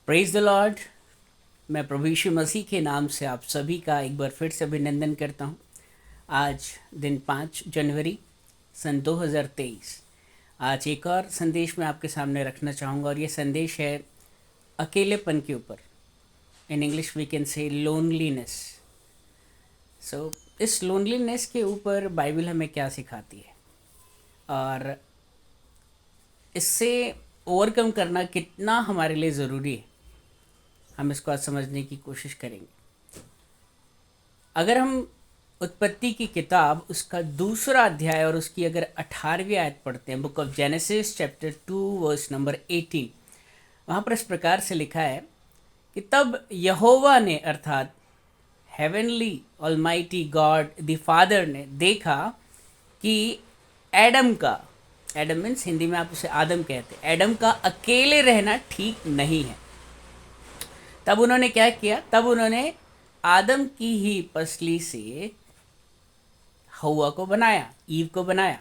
Praise the Lord. मैं प्रभु यीशु मसीह के नाम से आप सभी का एक बार फिर से अभिनंदन करता हूं। आज दिन 5 जनवरी सन 2023। आज एक और संदेश मैं आपके सामने रखना चाहूँगा और ये संदेश है अकेलेपन के ऊपर। In English we can say loneliness. So इस लोनलीनेस के ऊपर बाइबल हमें क्या सिखाती है और इससे ओवरकम करना कितना हमारे लिए ज़रूरी है, हम इसको आज समझने की कोशिश करेंगे। अगर हम उत्पत्ति की किताब उसका दूसरा अध्याय और उसकी अगर 18वीं आयत पढ़ते हैं, book of Genesis chapter 2 verse number 18, वहाँ पर इस प्रकार से लिखा है कि तब यहोवा ने अर्थात heavenly almighty God the father ने देखा कि एडम का, एडम मीन्स हिंदी में आप उसे आदम कहते हैं, एडम का अकेले रहना ठीक नहीं है। तब उन्होंने क्या किया? तब उन्होंने आदम की ही पसली से हव्वा को बनाया, ईव को बनाया,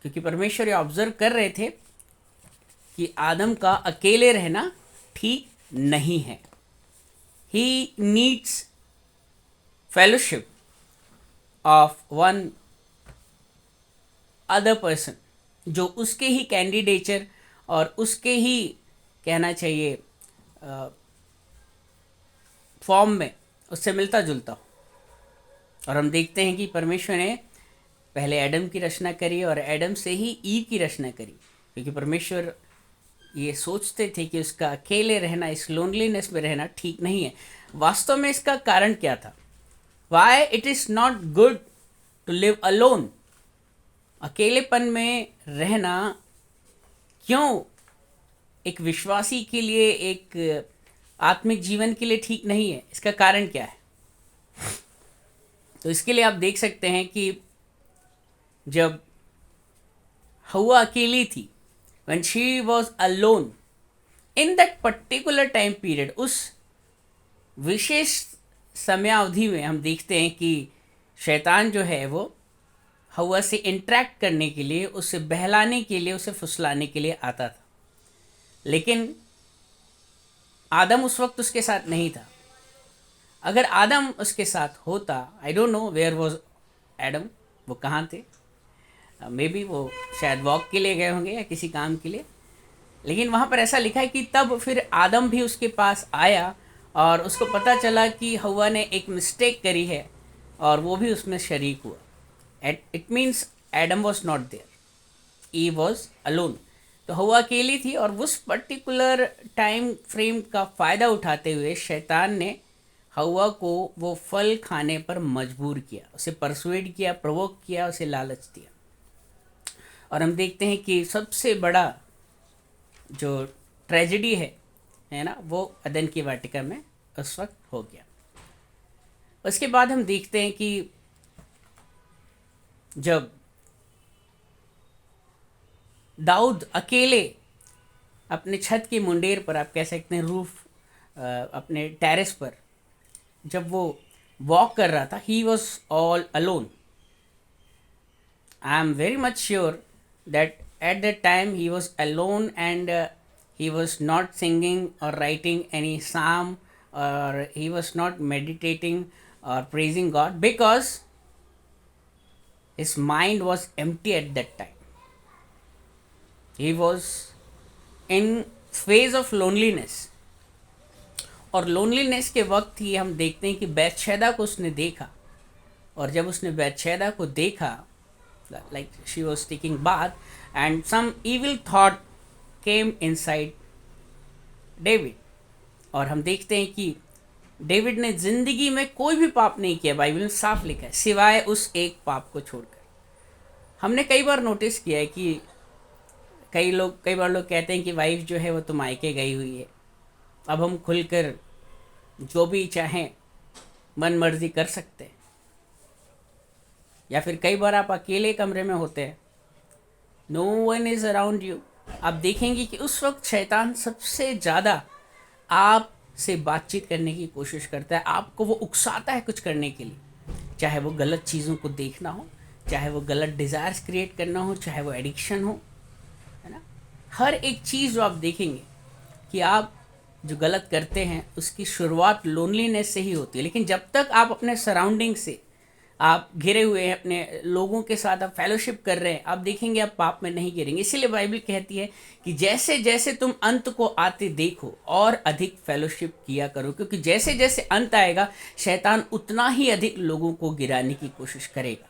क्योंकि परमेश्वर ये ऑब्जर्व कर रहे थे कि आदम का अकेले रहना ठीक नहीं है। He needs fellowship of one other person, जो उसके ही कैंडिडेचर और उसके ही कहना चाहिए फॉर्म में उससे मिलता जुलता हो। और हम देखते हैं कि परमेश्वर ने पहले एडम की रचना करी और एडम से ही ईव की रचना करी, क्योंकि परमेश्वर ये सोचते थे कि उसका अकेले रहना, इस लोनलीनेस में रहना ठीक नहीं है। वास्तव में इसका कारण क्या था? Why it is not good to live alone. अकेलेपन में रहना क्यों एक विश्वासी के लिए, एक आत्मिक जीवन के लिए ठीक नहीं है? इसका कारण क्या है? तो इसके लिए आप देख सकते हैं कि जब हव्वा अकेली थी, when she was alone in that particular time period, उस विशेष समयावधि में हम देखते हैं कि शैतान जो है वो हव्वा से इंटरेक्ट करने के लिए, उसे बहलाने के लिए, उसे फुसलाने के लिए आता था। लेकिन आदम उस वक्त उसके साथ नहीं था। अगर आदम उसके साथ होता, I don't know where was Adam, वो कहाँ थे? मे बी वो शायद वॉक के लिए गए होंगे या किसी काम के लिए। लेकिन वहाँ पर ऐसा लिखा है कि तब फिर आदम भी उसके पास आया और उसको पता चला कि हव्वा ने एक मिस्टेक करी है और वो भी उसमें शरीक हुआ। It means Adam was not there, he was alone. तो हव्वा अकेली थी और उस पर्टिकुलर टाइम फ्रेम का फ़ायदा उठाते हुए शैतान ने हव्वा को वो फल खाने पर मजबूर किया, उसे परसुएड किया, प्रोवोक किया, उसे लालच दिया। और हम देखते हैं कि सबसे बड़ा जो ट्रेजेडी है ना, वो अदन की वाटिका में उस वक्त हो गया। उसके बाद हम देखते हैं कि जब दाऊद अकेले अपने छत की मुंडेर पर, आप कह सकते हैं रूफ, अपने टेरेस पर जब वो वॉक कर रहा था, he was all alone. I am very much sure that at that time he was alone and he was not singing or writing any psalm, or he was not meditating or praising God, because his mind was empty at that time. He was in phase of loneliness. और loneliness के वक्त ही हम देखते हैं कि बैतशैदा को उसने देखा, और जब उसने बैतशैदा को देखा, like she was taking bath, and some evil thought came inside David. और हम देखते हैं कि डेविड ने जिंदगी में कोई भी पाप नहीं किया, बाइबल में साफ लिखा है, सिवाय उस एक पाप को छोड़कर। हमने कई बार नोटिस किया है कि कई बार लोग कहते हैं कि वाइफ जो है वो तो मायके गई हुई है, अब हम खुलकर जो भी चाहें मन मर्जी कर सकते हैं। या फिर कई बार आप अकेले कमरे में होते हैं, no one is around you, आप देखेंगे कि उस वक्त शैतान सबसे ज़्यादा आपसे बातचीत करने की कोशिश करता है, आपको वो उकसाता है कुछ करने के लिए, चाहे वो गलत चीज़ों को देखना हो, चाहे वो गलत डिज़ायर्स क्रिएट करना हो, चाहे वो एडिक्शन हो, है ना। हर एक चीज़ जो आप देखेंगे कि आप जो गलत करते हैं उसकी शुरुआत लोनलीनेस से ही होती है, लेकिन जब तक आप अपने सराउंडिंग से आप घिरे हुए हैं, अपने लोगों के साथ आप फेलोशिप कर रहे हैं, आप देखेंगे आप पाप में नहीं गिरेंगे। इसीलिए बाइबल कहती है कि जैसे जैसे तुम अंत को आते देखो और अधिक फेलोशिप किया करो, क्योंकि जैसे जैसे अंत आएगा शैतान उतना ही अधिक लोगों को गिराने की कोशिश करेगा।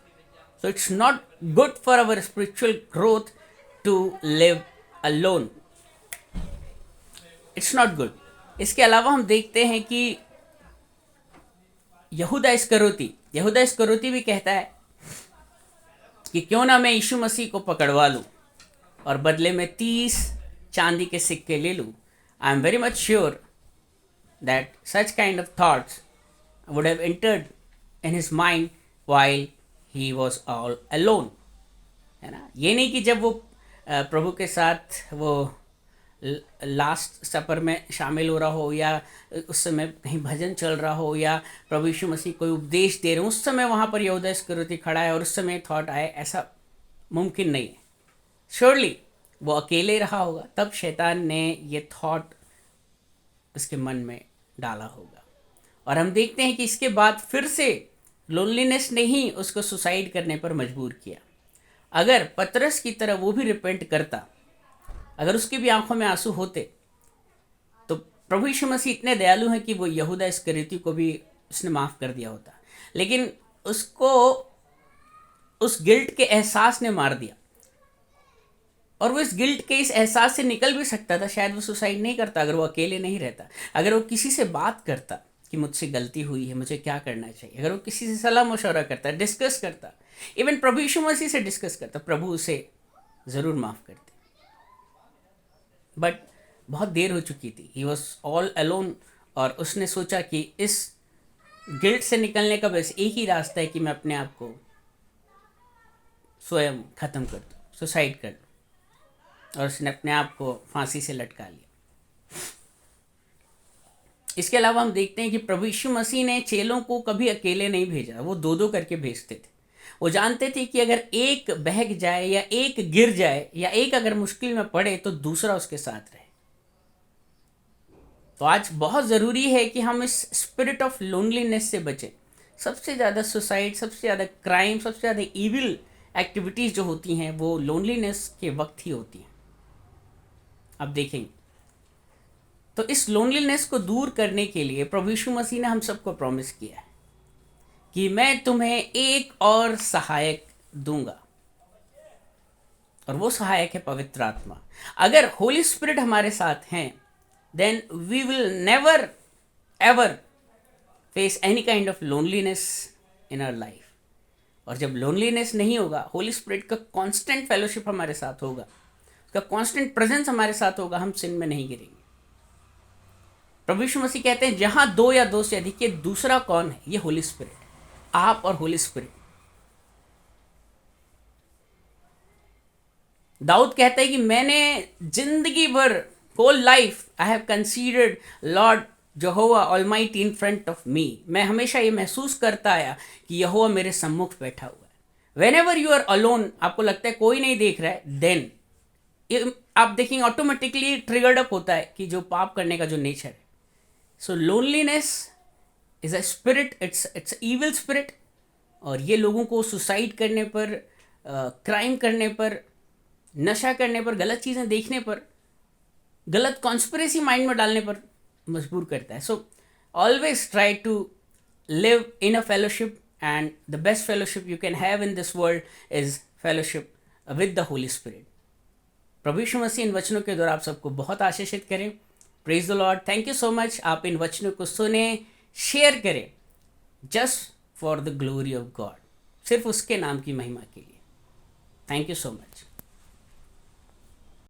So it's not good for our spiritual growth to live alone, it's not good. इसके अलावा हम देखते हैं कि यहूदा इस्करियोती भी कहता है कि क्यों ना मैं यीशु मसीह को पकड़वा लूं और बदले में 30 चांदी के सिक्के ले लूं। I am very much sure that such kind of thoughts would have entered in his mind while he was all alone, है ना। ये नहीं कि जब वो प्रभु के साथ वो लास्ट सपर में शामिल हो रहा हो, या उस समय कहीं भजन चल रहा हो, या प्रभु यीशु मसीह कोई उपदेश दे रहे हो, उस समय वहाँ पर यहूदा इस्करियोती खड़ा है और उस समय थॉट आए, ऐसा मुमकिन नहीं है। श्योरली वो अकेले रहा होगा, तब शैतान ने ये थॉट उसके मन में डाला होगा। और हम देखते हैं कि इसके बाद फिर से लोनलीनेस ने ही उसको सुसाइड करने पर मजबूर किया। अगर पतरस की तरह वो भी रिपेंट करता, अगर उसकी भी आंखों में आंसू होते, तो प्रभु यीशु मसीह इतने दयालु हैं कि वो यहूदा इस्करियोती को भी उसने माफ़ कर दिया होता, लेकिन उसको उस गिल्ट के एहसास ने मार दिया। और वो इस गिल्ट के इस एहसास से निकल भी सकता था, शायद वो सुसाइड नहीं करता अगर वो अकेले नहीं रहता, अगर वो किसी से बात करता कि मुझसे गलती हुई है, मुझे क्या करना चाहिए, अगर वो किसी से सलाह मशवरा करता, डिस्कस करता, इवन प्रभु यीशु मसीह से डिस्कस करता, प्रभु उसे ज़रूर माफ़ करते। बट बहुत देर हो चुकी थी, ही वॉज ऑल अलोन, और उसने सोचा कि इस गिल्ट से निकलने का बस एक ही रास्ता है कि मैं अपने आप को स्वयं ख़त्म कर दूँ, सुसाइड कर लूँ, और उसने अपने आप को फांसी से लटका लिया। इसके अलावा हम देखते हैं कि प्रभु यीशु मसीह ने चेलों को कभी अकेले नहीं भेजा, वो दो दो करके भेजते थे। वो जानते थे कि अगर एक बहक जाए या एक गिर जाए या एक अगर मुश्किल में पड़े तो दूसरा उसके साथ रहे। तो आज बहुत ज़रूरी है कि हम इस स्पिरिट ऑफ लोनलीनेस से बचें। सबसे ज़्यादा सुसाइड, सबसे ज़्यादा क्राइम, सबसे ज़्यादा इविल एक्टिविटीज़ जो होती हैं वो लोनलीनेस के वक्त ही होती हैं। आप देखेंगे तो इस लोनलीनेस को दूर करने के लिए प्रभु यीशु मसीह ने हम सबको प्रॉमिस किया है कि मैं तुम्हें एक और सहायक दूंगा, और वो सहायक है पवित्र आत्मा। अगर होली स्पिरिट हमारे साथ हैं, then we will never ever face any kind of loneliness in our life. और जब लोनलीनेस नहीं होगा, होली स्पिरिट का कांस्टेंट फेलोशिप हमारे साथ होगा, उसका कांस्टेंट प्रेजेंस हमारे साथ होगा, हम सिन में नहीं गिरेंगे। प्रभु यीशु मसीह कहते हैं जहां दो या दो से अधिक, ये दूसरा कौन है? ये होली स्पिरिट, आप और होली स्पिरिट। दाऊद कहता है कि मैंने जिंदगी भर, whole life I have considered Lord यहोवा almighty in front of me. मैं हमेशा ये महसूस करता आया कि यहोवा मेरे सम्मुख बैठा हुआ है। Whenever you are alone, आपको लगता है कोई नहीं देख रहा है, देन आप देखेंगे ऑटोमेटिकली ट्रिगर्ड अप होता है कि जो पाप करने का जो नेचर है। So loneliness is a spirit, it's evil spirit, और ये लोगों को सुसाइड करने पर, क्राइम करने पर, नशा करने पर, गलत चीज़ें देखने पर, गलत कॉन्स्पिरेसी माइंड में डालने पर मजबूर करता है। So always try to live in a fellowship, and the best fellowship you can have in this world is fellowship with the Holy Spirit. प्रभु यीशु मसीह इन वचनों के द्वारा आप सबको बहुत आशीषित करें। Praise the Lord. Thank you so much. आप इन वचनों को सुने, शेयर करें, just for the glory of God, सिर्फ उसके नाम की महिमा के लिए। Thank you so much.